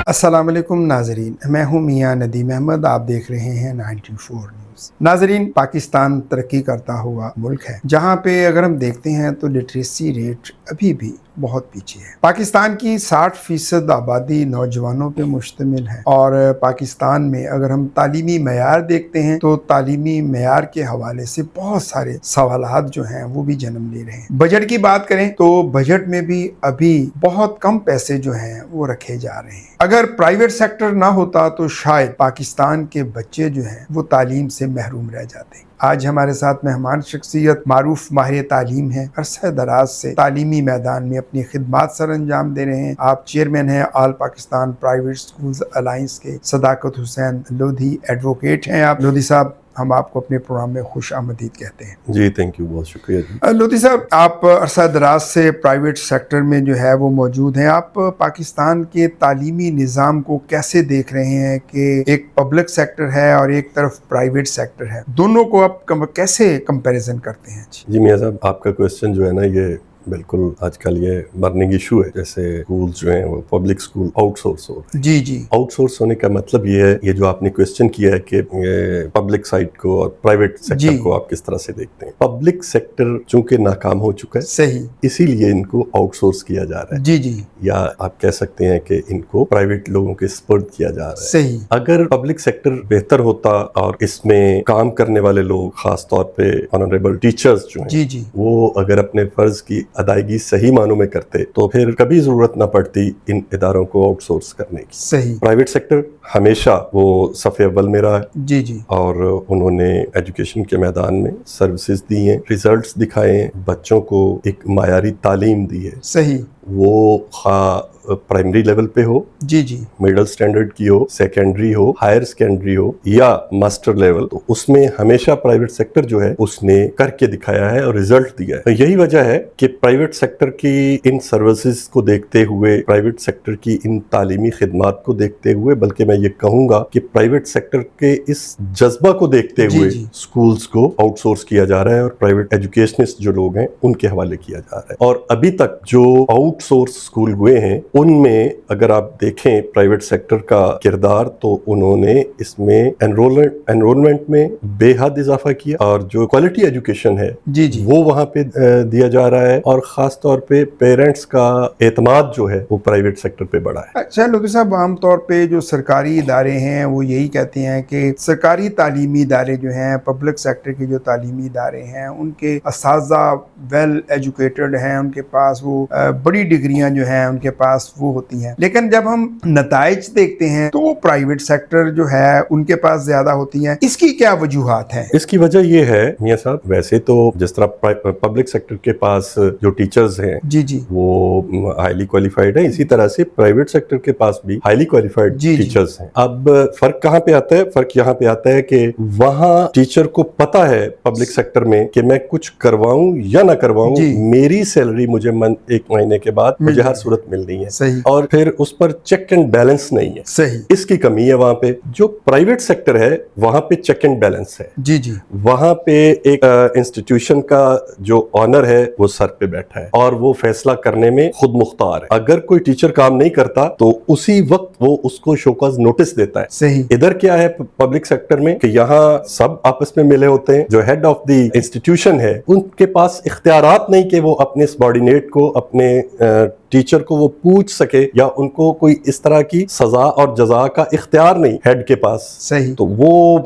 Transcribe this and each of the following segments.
السلام علیکم ناظرین، میں ہوں میاں ندیم احمد، آپ دیکھ رہے ہیں 94 نیوز۔ ناظرین، پاکستان ترقی کرتا ہوا ملک ہے جہاں پہ اگر ہم دیکھتے ہیں تو لٹریسی ریٹ ابھی بھی بہت پیچھے ہے۔ پاکستان کی 60% آبادی نوجوانوں پہ مشتمل ہے، اور پاکستان میں اگر ہم تعلیمی معیار دیکھتے ہیں تو تعلیمی معیار کے حوالے سے بہت سارے سوالات جو ہیں وہ بھی جنم لے رہے ہیں۔ بجٹ کی بات کریں تو بجٹ میں بھی ابھی بہت کم پیسے جو ہیں وہ رکھے جا رہے ہیں۔ اگر پرائیویٹ سیکٹر نہ ہوتا تو شاید پاکستان کے بچے جو ہیں وہ تعلیم سے محروم رہ جاتے ہیں۔ آج ہمارے ساتھ مہمان شخصیت معروف ماہر تعلیم ہیں، عرصہ دراز سے تعلیمی میدان میں اپنی خدمات سر انجام دے رہے ہیں۔ آپ چیئرمین ہیں آل پاکستان پرائیویٹ سکولز الائنس کے۔ صداقت حسین لودھی ایڈوکیٹ ہیں آپ۔ لودھی صاحب، ہم آپ کو اپنے پروگرام میں خوش آمدید کہتے ہیں۔ جی تھینک یو، بہت شکریہ جی۔ لودھی صاحب، آپ عرصہ دراز سے پرائیویٹ سیکٹر میں جو ہے وہ موجود ہیں۔ آپ پاکستان کے تعلیمی نظام کو کیسے دیکھ رہے ہیں کہ ایک پبلک سیکٹر ہے اور ایک طرف پرائیویٹ سیکٹر ہے، دونوں کو آپ کیسے کمپیریزن کرتے ہیں؟ جی میاں صاحب، آپ کا کویسچن جو ہے نا، یہ بالکل آج کل یہ برننگ ایشو ہے۔ جیسے اسکولز جو ہیں وہ پبلک اسکول آؤٹ سورس ہو رہے ہیں۔ جی جی، آؤٹ سورس ہونے کا مطلب یہ ہے، یہ جو آپ نے کویسچن کیا ہے کہ پبلک سائٹ کو اور پرائیویٹ سیکٹر کو آپ کس طرح سے دیکھتے ہیں۔ پبلک سیکٹر چونکہ ناکام ہو چکا ہے، صحیح، اسی لیے ان کو آؤٹ سورس کیا جا رہا ہے۔ جی جی، یا آپ کہہ سکتے ہیں کہ ان کو پرائیویٹ لوگوں کے سپرد کیا جا رہا ہے۔ صحیح، اگر پبلک سیکٹر بہتر ہوتا اور اس میں کام کرنے والے لوگ، خاص طور پہ آنریبل ٹیچرز جو ہیں، جی جی، وہ اگر اپنے فرض کی ادائیگی صحیح معنوں میں کرتے تو پھر کبھی ضرورت نہ پڑتی ان اداروں کو آؤٹ سورس کرنے کی۔ صحیح، پرائیویٹ سیکٹر ہمیشہ وہ صف اول میں رہا ہے، جی جی، اور انہوں نے ایجوکیشن کے میدان میں سروسز دی ہیں، ریزلٹس دکھائے ہیں، بچوں کو ایک معیاری تعلیم دی ہے۔ صحیح، وہ خواہ پرائمری لیول پہ ہو، جی جی، مڈل سٹینڈرڈ کی ہو، سیکنڈری ہو، ہائر سیکنڈری ہو، یا ماسٹر لیول، تو اس میں ہمیشہ پرائیویٹ سیکٹر جو ہے اس نے کر کے دکھایا ہے اور ریزلٹ دیا ہے۔ یہی وجہ ہے کہ پرائیویٹ سیکٹر کی ان سروسز کو دیکھتے ہوئے، پرائیویٹ سیکٹر کی ان تعلیمی خدمات کو دیکھتے ہوئے، بلکہ میں یہ کہوں گا کہ پرائیویٹ سیکٹر کے اس جذبہ کو دیکھتے ہوئے سکولز کو آؤٹ سورس کیا جا رہا ہے اور پرائیویٹ ایجوکیشنسٹ جو لوگ ہیں ان کے حوالے کیا جا رہا ہے۔ اور ابھی تک جو آؤٹ سورس سکول ہوئے ہیں ان میں اگر آپ دیکھیں پرائیویٹ سیکٹر کا کردار، تو انہوں نے اس میں انرولمنٹ میں بے حد اضافہ کیا، اور جو کوالٹی ایجوکیشن ہے جی جی، وہ وہاں پہ دیا جا رہا ہے، اور خاص طور پہ پیرنٹس کا اعتماد جو ہے وہ پرائیویٹ سیکٹر پہ بڑھا ہے۔ اچھا لودھی صاحب، عام طور پہ جو سرکاری ادارے ہیں وہ یہی کہتے ہیں کہ سرکاری تعلیمی ادارے جو ہیں، پبلک سیکٹر کے جو تعلیمی ادارے ہیں، ان کے اساتذہ ویل ایجوکیٹڈ ہیں، ان کے پاس وہ بڑی ڈگریاں جو ہیں ان کے پاس وہ ہوتی ہیں، لیکن جب ہم نتائج دیکھتے ہیں تو وہ پرائیویٹ سیکٹر جو ہے ان کے پاس زیادہ ہوتی ہیں۔ اس کی کیا وجوہات ہیں؟ اس کی وجہ یہ ہے میاں صاحب، ویسے تو جس طرح پبلک سیکٹر کے پاس جو ٹیچرز ہیں جی جی، وہ ہائیلی کوالیفائڈ ہیں، اسی طرح سے پرائیویٹ سیکٹر کے پاس بھی ہائیلی کوالیفائڈ ٹیچرز ہیں۔ اب فرق کہاں پہ آتا ہے؟ فرق یہاں پہ آتا ہے کہ وہاں ٹیچر کو پتا ہے پبلک سیکٹر میں کہ میں کچھ کرواؤں یا نہ کرواؤں، میری سیلری مجھے ایک مہینے کے بعد مجھے ہر صورت ملنی ہے، اور پھر اس پر چیک اینڈ بیلنس نہیں ہے۔ صحیح، اس کی کمی ہے وہاں پہ۔ جو پرائیویٹ سیکٹر ہے وہاں پہ چیک اینڈ بیلنس ہے۔ جی جی، وہاں پہ ایک انسٹیٹیوشن کا جو آنر ہے وہ سر پہ بیٹھا ہے، اور وہ فیصلہ کرنے میں خود مختار ہے۔ اگر کوئی ٹیچر کام نہیں کرتا تو اسی وقت وہ اس کو شوکاز نوٹس دیتا ہے۔ صحیح، ادھر کیا ہے پبلک سیکٹر میں کہ یہاں سب آپس میں ملے ہوتے ہیں، جو ہیڈ آف دی انسٹیٹیوشن ہے ان کے پاس اختیارات نہیں کہ وہ اپنے سبارڈینیٹ کو، اپنے ٹیچر کو وہ پوچھ سکے، یا ان کو کوئی اس طرح کی سزا اور جزا کا اختیار نہیں ہیڈ کے پاس۔ صحیح، تو وہ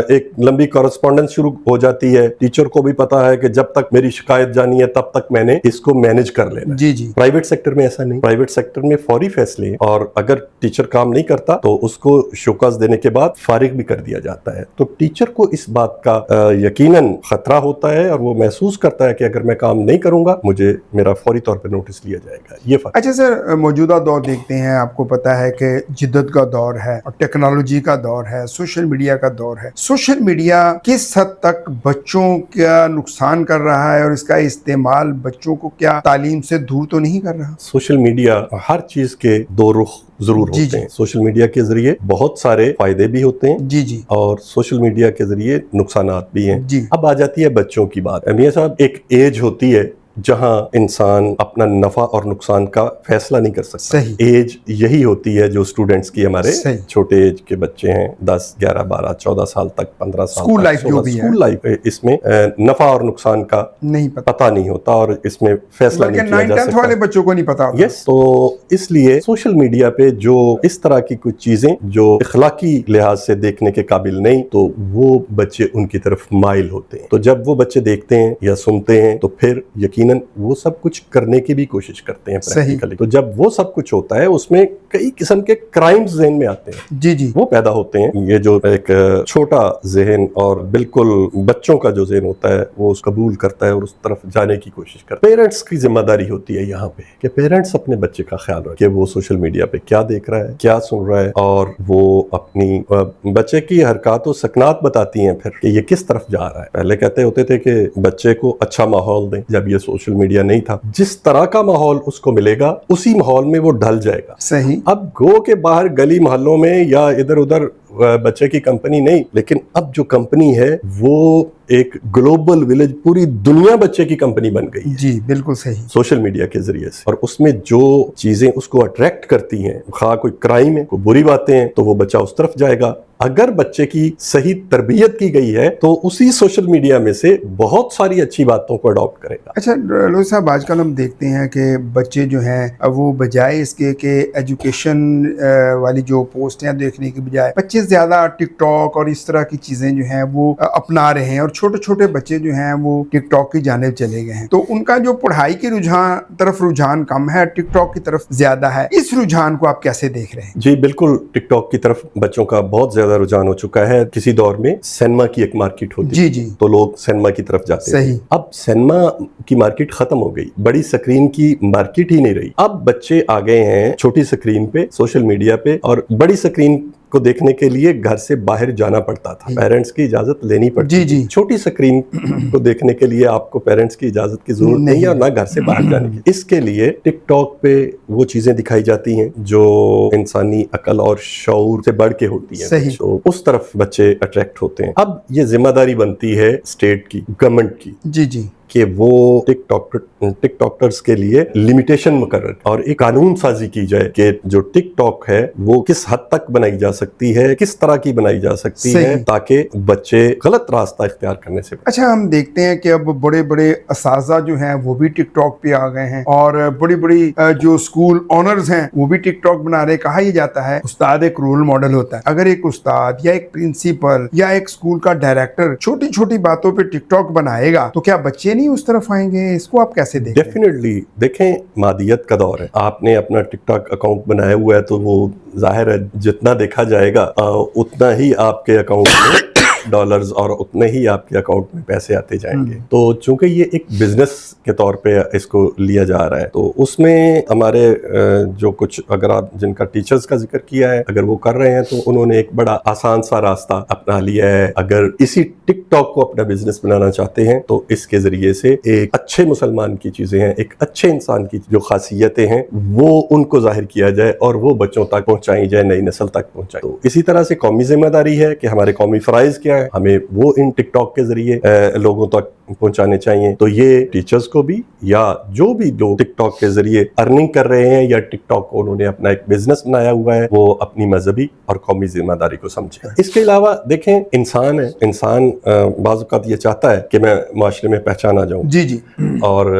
ایک لمبی کورسپونڈنس شروع ہو جاتی ہے۔ ٹیچر کو بھی پتا ہے کہ جب تک میری شکایت جانی ہے تب تک میں نے اس کو مینج کر لینا ہے۔ جی جی، پرائیویٹ سیکٹر میں ایسا نہیں۔ پرائیویٹ سیکٹر میں فوری فیصلے ہیں، اور اگر ٹیچر کام نہیں کرتا تو اس کو شوکاز دینے کے بعد فارغ بھی کر دیا جاتا ہے۔ تو ٹیچر کو اس بات کا یقیناً خطرہ ہوتا ہے، اور وہ محسوس کرتا ہے کہ اگر میں کام نہیں کروں گا مجھے میرا فوری طور پہ نوٹس لیا جائے گا۔ یہ فرق۔ اچھا سر، موجودہ دور دیکھتے ہیں، آپ کو پتا ہے کہ جدت کا دور ہے اور ٹیکنالوجی کا دور ہے، سوشل میڈیا کا دور ہے۔ سوشل میڈیا کس حد تک بچوں کا نقصان کر رہا ہے، اور اس کا استعمال بچوں کو کیا تعلیم سے دور تو نہیں کر رہا؟ سوشل میڈیا ہر چیز کے دو رخ ضرور ہوتے ہیں۔ سوشل میڈیا کے ذریعے بہت سارے فائدے بھی ہوتے ہیں، جی جی، اور سوشل میڈیا کے ذریعے نقصانات بھی ہیں۔ جی، اب آ جاتی ہے بچوں کی بات۔ میاں صاحب، ایک ایج ہوتی ہے जहां इंसान अपना नफा और नुकसान का फैसला नहीं कर सकता। सही। एज यही होती है जो स्टूडेंट्स की, हमारे सही। छोटे एज के बच्चे हैं, 10, 11, 12, 14 साल तक, 15 साल स्कूल तक, लाइफ जो भी है। स्कूल लाइफ, इसमें नफा और नुकसान का नहीं पता नहीं होता और इसमें फैसला नहीं किया जा 9th सकता। वाले बच्चों को नहीं पता होता। यस, तो इसलिए सोशल मीडिया पे जो इस तरह की कुछ चीजें जो इखलाकी लिहाज से देखने के काबिल नहीं, तो वो बच्चे उनकी तरफ माइल होते हैं। तो जब वो बच्चे देखते हैं या सुनते हैं तो फिर यकीनन वो सब कुछ करने की भी कोशिश करते हैं प्रैक्टिकली। तो जब वो सब कुछ होता है उसमें कई किस्म के क्राइम्स ज़हन में आते हैं। जी जी, वो पैदा होते हैं। ये जो एक छोटा जहन और बिल्कुल बच्चों का जो जहन होता है वो उस कबूल करता है और उस तरफ जाने की कोशिश करता है। पेरेंट्स की जिम्मेदारी होती है यहाँ पे कि पेरेंट्स अपने बच्चे का ख्याल रखें कि वो सोशल मीडिया पे क्या देख रहा है, क्या सुन रहा है, और वो अपनी बच्चे की हरकत व सकनात बताती हैं फिर कि ये किस तरफ जा रहा है। पहले कहते होते थे कि बच्चे को अच्छा माहौल दें, जब ये सोशल मीडिया नहीं था, जिस तरह का माहौल उसको मिलेगा उसी माहौल में वो ढल जाएगा। सही। अब गो के बाहर गली मोहल्लों में या इधर उधर बच्चे की कंपनी नहीं, लेकिन अब जो कंपनी है वो एक ग्लोबल विलेज, पूरी दुनिया बच्चे की कंपनी बन गई है। जी बिल्कुल सही। सोशल मीडिया के जरिए से, और उसमें जो चीजें उसको अट्रैक्ट करती हैं, खा कोई क्राइम है, कोई बुरी बातें हैं, तो वो बच्चा उस तरफ जाएगा। अगर बच्चे की सही तरबियत की गई है तो उसी सोशल मीडिया में से बहुत सारी अच्छी बातों को अडॉप्ट करेगा। अच्छा लोधी साहब, आजकल हम देखते हैं कि बच्चे जो हैं वो बजाय इसके कि एजुकेशन वाली जो पोस्ट हैं देखने की बजाय बच्चे ज्यादा टिकटॉक और इस तरह की चीजें जो हैं वो अपना रहे हैं, और छोटे छोटे बच्चे जो हैं वो टिकटॉक की जानिब चले गए हैं। तो उनका जो पढ़ाई के रुझान कम है, टिकटॉक की तरफ ज्यादा है। इस रुझान को आप कैसे देख रहे हैं? जी बिल्कुल, टिकटॉक की तरफ बच्चों का बहुत ज्यादा रुझान हो चुका है। किसी दौर में सिनेमा की एक मार्केट होती जी थी, जी, तो लोग सिनेमा की तरफ जाते सही। थे। अब सिनेमा की मार्केट खत्म हो गई, बड़ी स्क्रीन की मार्केट ही नहीं रही। अब बच्चे आ गए हैं छोटी स्क्रीन पे, सोशल मीडिया पे, और बड़ी स्क्रीन को देखने के लिए घर से बाहर जाना पड़ता था, पेरेंट्स की इजाजत लेनी पड़ती जी जी। छोटी स्क्रीन को देखने के लिए आपको पेरेंट्स की इजाजत की जरूरत नहीं है, और ना घर से बाहर जाने की। इसके लिए टिकटॉक पे वो चीजें दिखाई जाती हैं जो इंसानी अकल और शऊर से बढ़ के होती हैं, तो उस तरफ बच्चे अट्रैक्ट होते हैं। अब ये जिम्मेदारी बनती है स्टेट की, गवर्नमेंट की, जी जी, कि वो टिकटॉकर्स के लिए लिमिटेशन मुकर्रर और एक कानून साजी की जाए कि जो टिकटॉक है वो किस हद तक बनाई जा सकती है, किस तरह की बनाई जा सकती है, ताकि बच्चे गलत रास्ता इख्तियार करने से। अच्छा, हम देखते हैं कि अब बड़े बड़े असातिज़ा जो हैं वो भी टिकटॉक पे आ गए हैं, और बड़ी बड़ी जो स्कूल ऑनर्स हैं वो भी टिकटॉक बना रहे। कहा यह जाता है उस्ताद एक रोल मॉडल होता है। अगर एक उस्ताद या एक प्रिंसिपल या एक स्कूल का डायरेक्टर छोटी छोटी बातों पे टिकटॉक बनाएगा तो क्या बच्चे उस तरफ आएंगे? इसको आप कैसे देखें? डेफिनेटली देखें, मादियत का दौर है। आपने अपना टिकटॉक अकाउंट बनाया हुआ है तो वो जाहिर है जितना देखा जाएगा उतना ही आपके अकाउंट में डॉलर्स और उतने ही आपके अकाउंट में पैसे आते जाएंगे। तो चूंकि ये एक बिजनेस के तौर पे इसको लिया जा रहा है, तो उसमें हमारे जो कुछ, अगर आप जिनका टीचर्स का जिक्र किया है, अगर वो कर रहे हैं तो उन्होंने एक बड़ा आसान सा रास्ता अपना लिया है। अगर इसी टिकटॉक को अपना बिजनेस बनाना चाहते हैं तो इसके जरिए से एक अच्छे मुसलमान की चीजें हैं, एक अच्छे इंसान की जो खासियतें हैं वो उनको जाहिर किया जाए और वो बच्चों तक पहुंचाई जाए, नई नस्ल तक पहुंचाई। तो इसी तरह से कौमी जिम्मेदारी है कि हमारे कौमी फराइज क्या है, हमें वो इन टिकटॉक के जरिए लोगों तक पहुंचाने चाहिए। तो ये टीचर्स को भी, या जो भी लोग टिकटॉक के जरिए अर्निंग कर रहे हैं या टिकटॉक को उन्होंने अपना एक बिजनेस बनाया हुआ है, वो अपनी मजहबी और कौमी जिम्मेदारी को समझे। इसके अलावा देखें, इंसान है, इंसान बाज़ औक़ात ये चाहता है कि मैं माशरे में पहचाना जाऊं। जी जी। और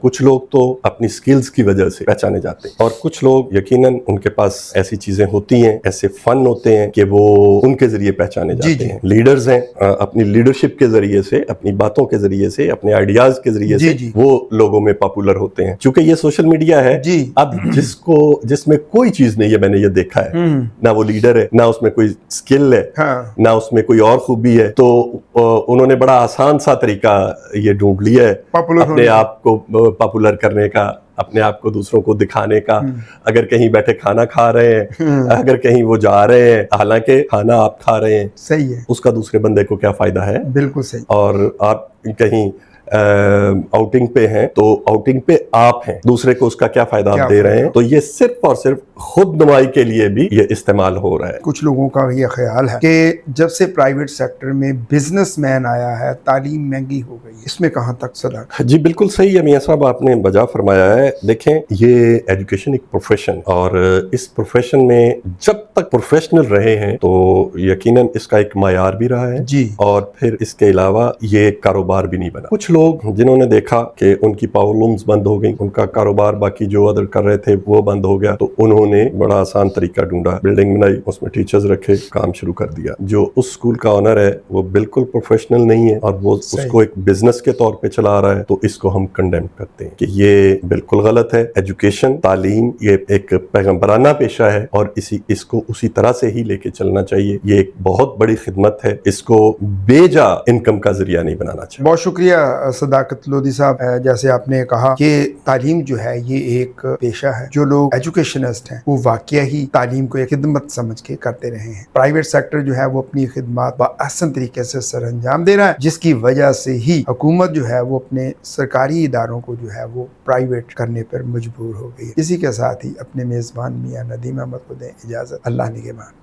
कुछ लोग तो अपनी स्किल्स की वजह से पहचाने जाते हैं, और कुछ लोग यकीनन उनके पास ऐसी चीजें होती हैं, ऐसे फन होते हैं कि वो उनके जरिए पहचाने जाते हैं। लीडर्स हैं, अपनी लीडरशिप के जरिए से, अपनी बातों के जरिए से, अपने आइडियाज के जरिए से वो लोगों में पॉपुलर होते हैं। क्योंकि ये सोशल मीडिया है, अब जिसमें कोई चीज नहीं है, मैंने ये देखा है, ना वो लीडर है, ना उसमें कोई स्किल है, ना उसमें कोई और खूबी है, तो उन्होंने बड़ा आसान सा तरीका ये ढूंढ लिया है अपने आप को पॉपुलर करने का, अपने आप को दूसरों को दिखाने का। अगर कहीं बैठे खाना खा रहे हैं, अगर कहीं वो जा रहे हैं, हालांकि खाना आप खा रहे हैं, सही है, उसका दूसरे बंदे को क्या फायदा है? बिल्कुल सही। और आप कहीं आउटिंग पे हैं तो आउटिंग पे आप हैं, दूसरे को उसका क्या फायदा आप दे रहे हैं, तो ये सिर्फ और सिर्फ खुद नुमाई के लिए भी ये इस्तेमाल हो रहा है। कुछ लोगों का ये ख्याल है कि जब से प्राइवेट सेक्टर में बिजनेसमैन आया है तालीम महंगी हो गई है, इसमें कहाँ तक सदाकत? जी बिल्कुल सही है मियां साहब, आपने बजा फरमाया है। देखें, ये एजुकेशन एक प्रोफेशन, और इस प्रोफेशन में जब तक प्रोफेशनल रहे हैं तो यकीनन इसका एक मायार भी रहा है जी। और फिर इसके अलावा ये एक कारोबार भी नहीं बना। कुछ लोग जिन्होंने देखा कि उनकी पावर लूम्स बंद हो गई, उनका कारोबार बाकी जो अदर कर रहे थे वो बंद हो गया, तो उन्होंने बड़ा आसान तरीका ढूंढा, बिल्डिंग बनाई, उसमें टीचर्स रखे, काम शुरू कर दिया। जो उस स्कूल का ऑनर है वो बिल्कुल प्रोफेशनल नहीं है और वो उसको एक बिजनेस के तौर पे चला रहा है, तो इसको हम कंडेम करते हैं कि ये बिल्कुल गलत है। एजुकेशन, तालीम, ये एक पैगंबराना पेशा है और इसको उसी तरह से ही लेके चलना चाहिए। ये एक बहुत बड़ी खिदमत है, इसको बेजा इनकम का जरिया नहीं बनाना चाहिए। बहुत शुक्रिया सदाकत लोधी साहब। जैसे आपने कहा कि तालीम जो है ये एक पेशा है, जो लोग एजुकेशनिस्ट हैं वो वाकई ही तालीम को एक खिदमत समझ के करते रहे हैं। प्राइवेट सेक्टर जो है वो अपनी खिदमत बआसन तरीके से सर अंजाम दे रहा है, जिसकी वजह से ही हुकूमत जो है वो अपने सरकारी इदारों को जो है वो प्राइवेट करने पर मजबूर हो गई है। इसी के साथ ही अपने मेजबान मियां नदीम अहमद को दें इजाजत। अल्लाह निगहबान।